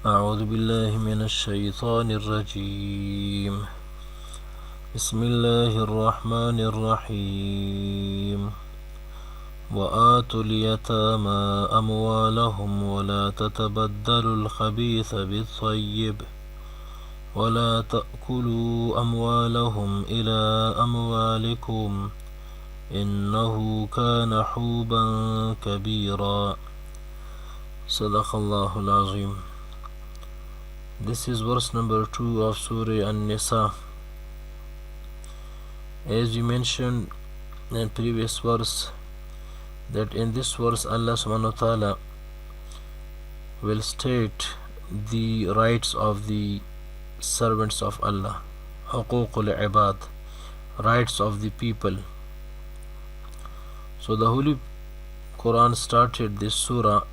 أعوذ بالله من الشيطان الرجيم. بسم الله الرحمن الرحيم. وآتوا اليتامى أموالهم ولا تتبدلوا الخبيث بالطيب ولا تأكلوا أموالهم إلى أموالكم إنه كان حوبا كبيرا. صدق الله العظيم. This is verse number 2 of Surah Nisa. As we mentioned in previous verse, that in this verse Allah subhanahu wa ta'ala will state the rights of the servants of Allah, huququl ibad, rights of the people. So the Holy Quran started this surah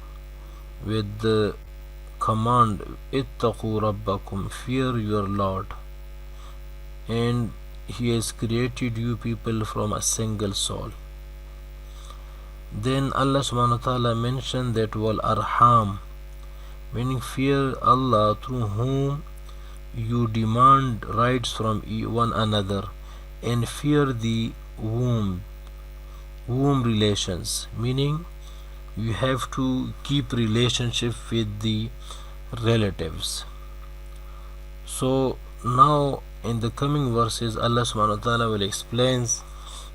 with the command, ittaqu rabbakum, fear your Lord, and He has created you people from a single soul. Then Allah subhanahu wa ta'ala mentioned that wal arham, meaning fear Allah through whom you demand rights from one another, and fear the womb relations, meaning you have to keep relationship with the relatives. So now in the coming verses Allah subhanahu wa ta'ala will explain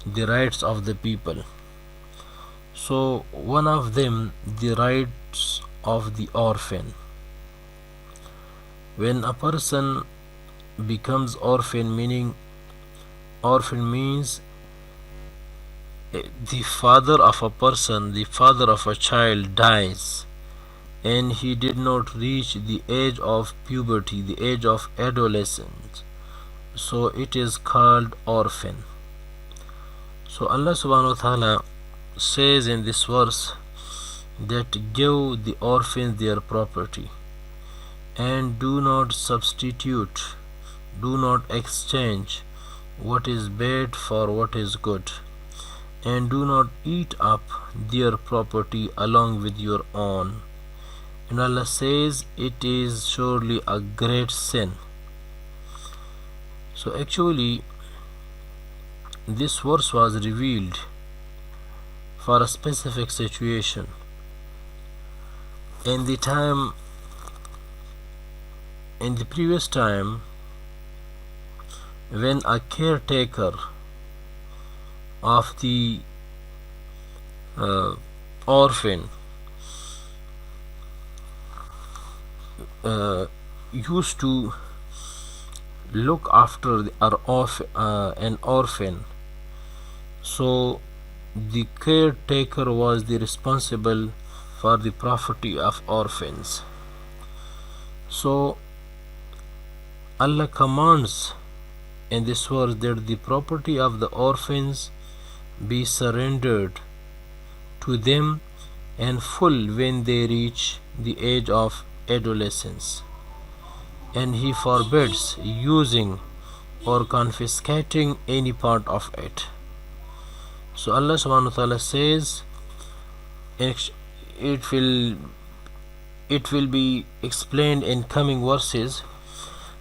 the rights of the people. So one of them, the rights of the orphan. When a person becomes orphan, meaning orphan means the father of a person, the father of a child dies and he did not reach the age of puberty, the age of adolescence, so it is called orphan. So Allah subhanahu wa ta'ala says in this verse that give the orphans their property and do not substitute, do not exchange what is bad for what is good, and do not eat up their property along with your own. And Allah says it is surely a great sin. So actually this verse was revealed for a specific situation. In the previous time, when a caretaker of the orphan used to look after an orphan, so the caretaker was the responsible for the property of orphans. So Allah commands in this verse that the property of the orphans be surrendered to them in full when they reach the age of adolescence, and He forbids using or confiscating any part of it. So Allah subhanahu wa ta'ala says it will be explained in coming verses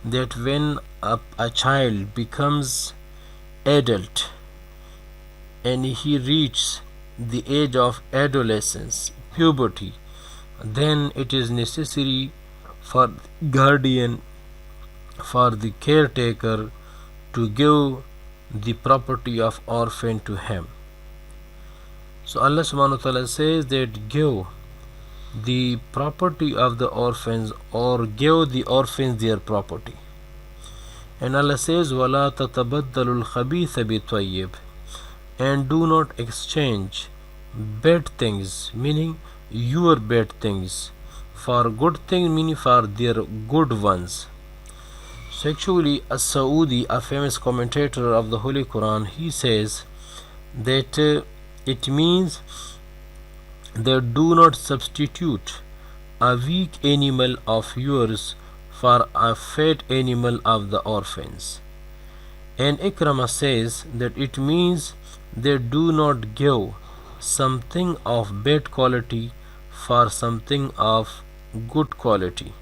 that when a child becomes adult and he reaches the age of adolescence, puberty, then it is necessary for guardian, for the caretaker to give the property of orphan to him. So Allah subhanahu wa ta'ala says that give the property of the orphans, or give the orphans their property. And Allah says وَلَا تَتَبَدَّلُوا الْخَبِيثَ بِالطَّيِّبِ, and do not exchange bad things, meaning your bad things, for good things, meaning for their good ones. So actually a Saudi, a famous commentator of the Holy Quran, he says that it means that do not substitute a weak animal of yours for a fat animal of the orphans. And Ikrama says that it means that do not give something of bad quality for something of good quality.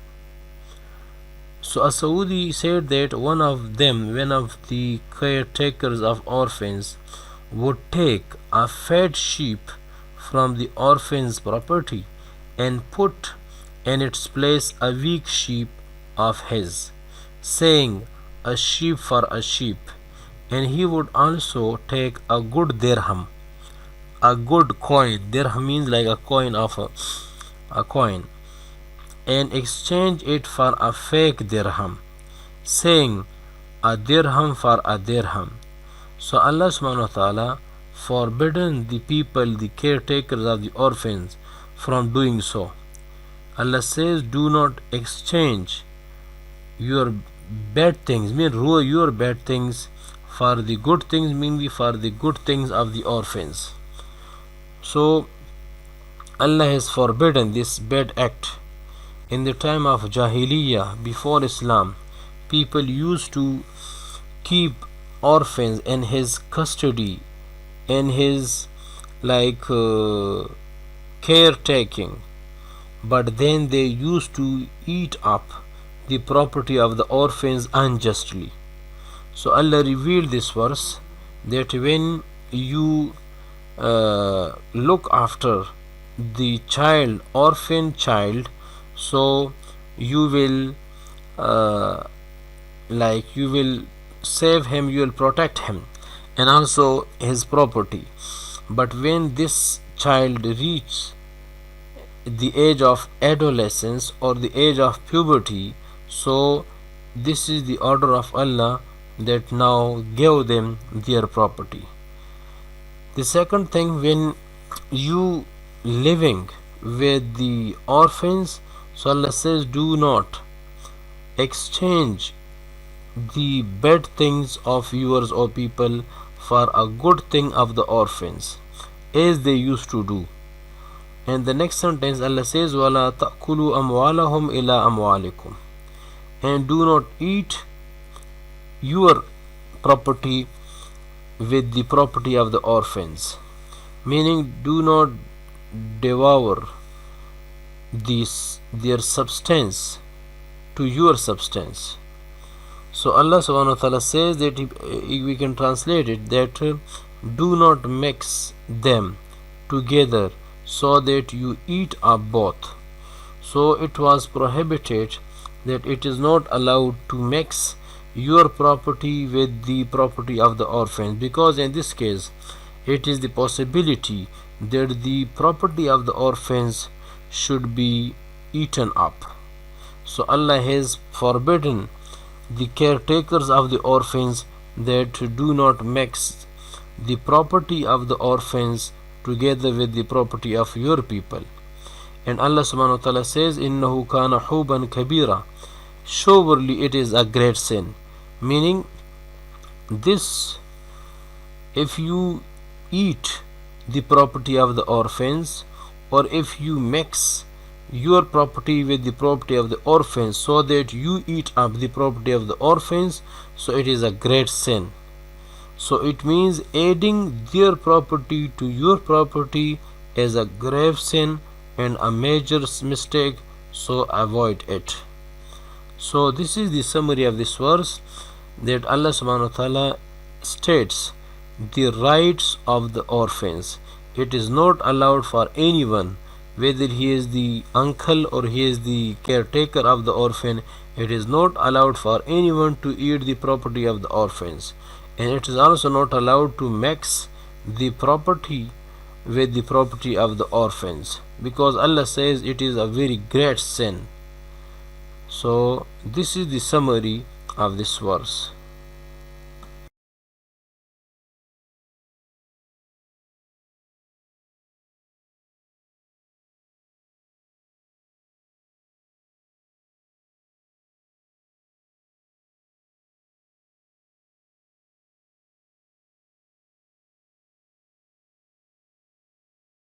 So a Saudi said that one of the caretakers of orphans, would take a fat sheep from the orphan's property and put in its place a weak sheep of his, saying, "A sheep for a sheep." And he would also take a good dirham, a good coin. Dirham means like a coin of a coin, and exchange it for a fake dirham, saying, "A dirham for a dirham." So Allah subhanahu wa ta'ala forbidden the people, the caretakers of the orphans, from doing so. Allah says, "Do not exchange your bad things, mean your bad things, for the good things, meaning for the good things of the orphans." So Allah has forbidden this bad act. In the time of Jahiliyyah, before Islam, people used to keep orphans in his custody, in his caretaking, but then they used to eat up the property of the orphans unjustly. So Allah revealed this verse that when you look after the child, orphan child, so you will you will save him, you will protect him and also his property. But when this child reaches the age of adolescence or the age of puberty, so this is the order of Allah that now give them their property. The second thing, when you living with the orphans, so Allah says, do not exchange the bad things of yours, O people, for a good thing of the orphans, as they used to do. And the next sentence Allah says, وَلَا تَأْكُلُوا أَمْوَالَهُمْ إِلَىٰ أَمْوَالِكُمْ, and do not eat your property with the property of the orphans, meaning do not devour their substance to your substance. So Allah subhanahu wa ta'ala says that we can translate it that do not mix them together so that you eat up both. So it was prohibited, that it is not allowed to mix your property with the property of the orphans, because in this case it is the possibility that the property of the orphans should be eaten up. So Allah has forbidden the caretakers of the orphans that do not mix the property of the orphans together with the property of your people. And Allah subhanahu wa ta'ala says, إِنَّهُ كَانَ حُوبًا كَبِيرًا, surely it is a great sin. Meaning this, if you eat the property of the orphans, or if you mix your property with the property of the orphans so that you eat up the property of the orphans, so it is a great sin. So it means adding their property to your property is a grave sin and a major mistake, so avoid it. So this is the summary of this verse, that Allah subhanahu wa ta'ala states the rights of the orphans. It is not allowed for anyone, whether he is the uncle or he is the caretaker of the orphan, it is not allowed for anyone to eat the property of the orphans. And it is also not allowed to mix the property with the property of the orphans, because Allah says it is a very great sin. So this is the summary of this verse.